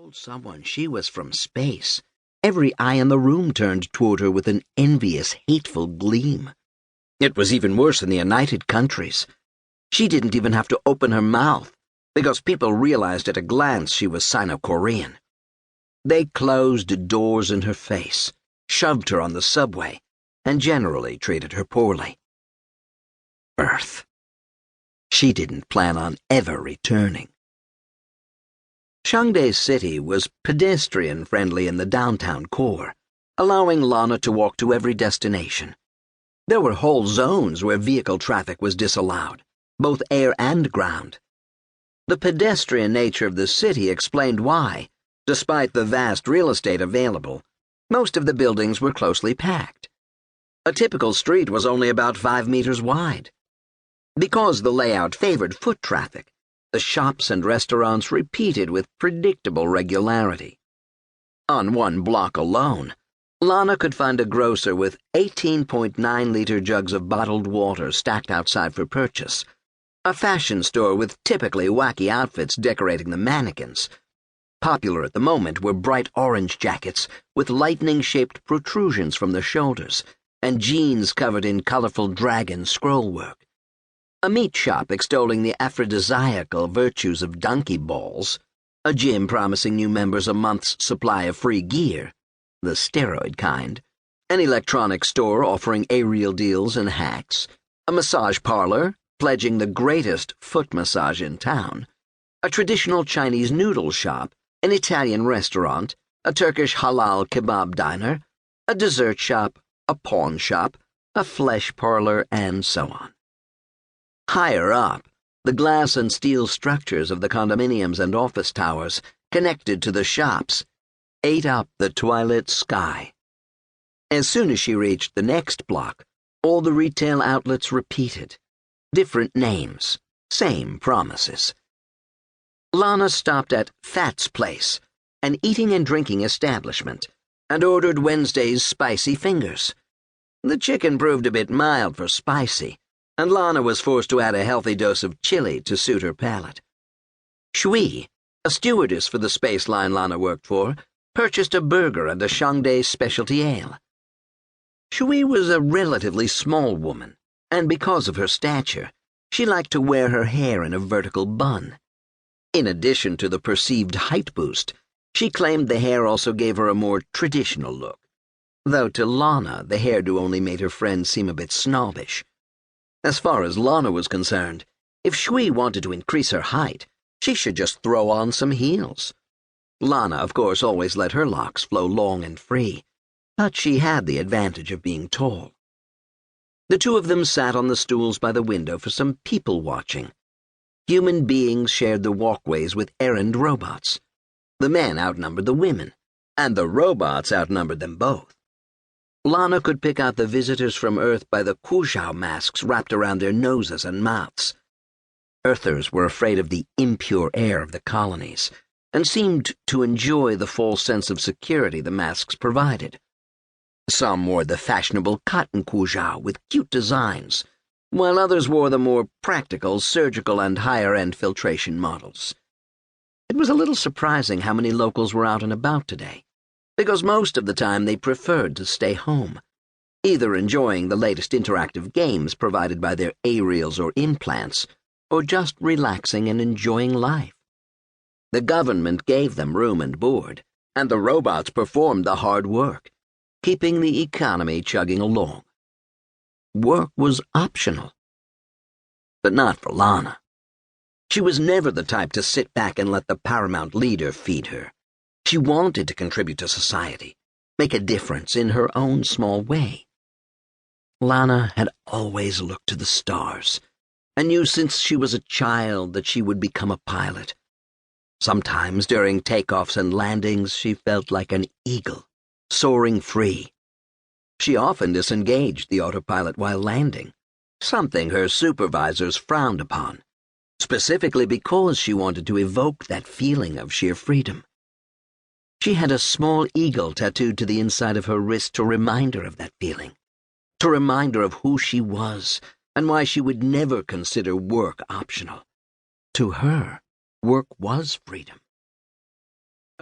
told someone she was from space, every eye in the room turned toward her with an envious, hateful gleam. It was even worse in the United Countries. She didn't even have to open her mouth, because people realized at a glance she was Sino-Korean. They closed doors in her face, shoved her on the subway, and generally treated her poorly. Earth. She didn't plan on ever returning. Shangdae City was pedestrian-friendly in the downtown core, allowing Lana to walk to every destination. There were whole zones where vehicle traffic was disallowed, both air and ground. The pedestrian nature of the city explained why, despite the vast real estate available, most of the buildings were closely packed. A typical street was only about 5 meters wide. Because the layout favored foot traffic, the shops and restaurants repeated with predictable regularity. On one block alone, Lana could find a grocer with 18.9-liter jugs of bottled water stacked outside for purchase, a fashion store with typically wacky outfits decorating the mannequins. Popular at the moment were bright orange jackets with lightning-shaped protrusions from the shoulders and jeans covered in colorful dragon scrollwork. A meat shop extolling the aphrodisiacal virtues of donkey balls, a gym promising new members a month's supply of free gear, the steroid kind, an electronics store offering aerial deals and hacks, a massage parlor pledging the greatest foot massage in town, a traditional Chinese noodle shop, an Italian restaurant, a Turkish halal kebab diner, a dessert shop, a pawn shop, a flesh parlor, and so on. Higher up, the glass and steel structures of the condominiums and office towers connected to the shops ate up the twilit sky. As soon as she reached the next block, all the retail outlets repeated. Different names, same promises. Lana stopped at Fat's Place, an eating and drinking establishment, and ordered Wednesday's spicy fingers. The chicken proved a bit mild for spicy, and Lana was forced to add a healthy dose of chili to suit her palate. Shui, a stewardess for the space line Lana worked for, purchased a burger and a Shangdae specialty ale. Shui was a relatively small woman, and because of her stature, she liked to wear her hair in a vertical bun. In addition to the perceived height boost, she claimed the hair also gave her a more traditional look, though to Lana the hairdo only made her friends seem a bit snobbish. As far as Lana was concerned, if Shui wanted to increase her height, she should just throw on some heels. Lana, of course, always let her locks flow long and free, but she had the advantage of being tall. The two of them sat on the stools by the window for some people-watching. Human beings shared the walkways with errand robots. The men outnumbered the women, and the robots outnumbered them both. Lana could pick out the visitors from Earth by the Kuzhao masks wrapped around their noses and mouths. Earthers were afraid of the impure air of the colonies, and seemed to enjoy the false sense of security the masks provided. Some wore the fashionable cotton Kuzhao with cute designs, while others wore the more practical surgical and higher-end filtration models. It was a little surprising how many locals were out and about today, because most of the time they preferred to stay home, either enjoying the latest interactive games provided by their aerials or implants, or just relaxing and enjoying life. The government gave them room and board, and the robots performed the hard work, keeping the economy chugging along. Work was optional. But not for Lana. She was never the type to sit back and let the paramount leader feed her. She wanted to contribute to society, make a difference in her own small way. Lana had always looked to the stars, and knew since she was a child that she would become a pilot. Sometimes during takeoffs and landings she felt like an eagle, soaring free. She often disengaged the autopilot while landing, something her supervisors frowned upon, specifically because she wanted to evoke that feeling of sheer freedom. She had a small eagle tattooed to the inside of her wrist to remind her of that feeling, to remind her of who she was and why she would never consider work optional. To her, work was freedom.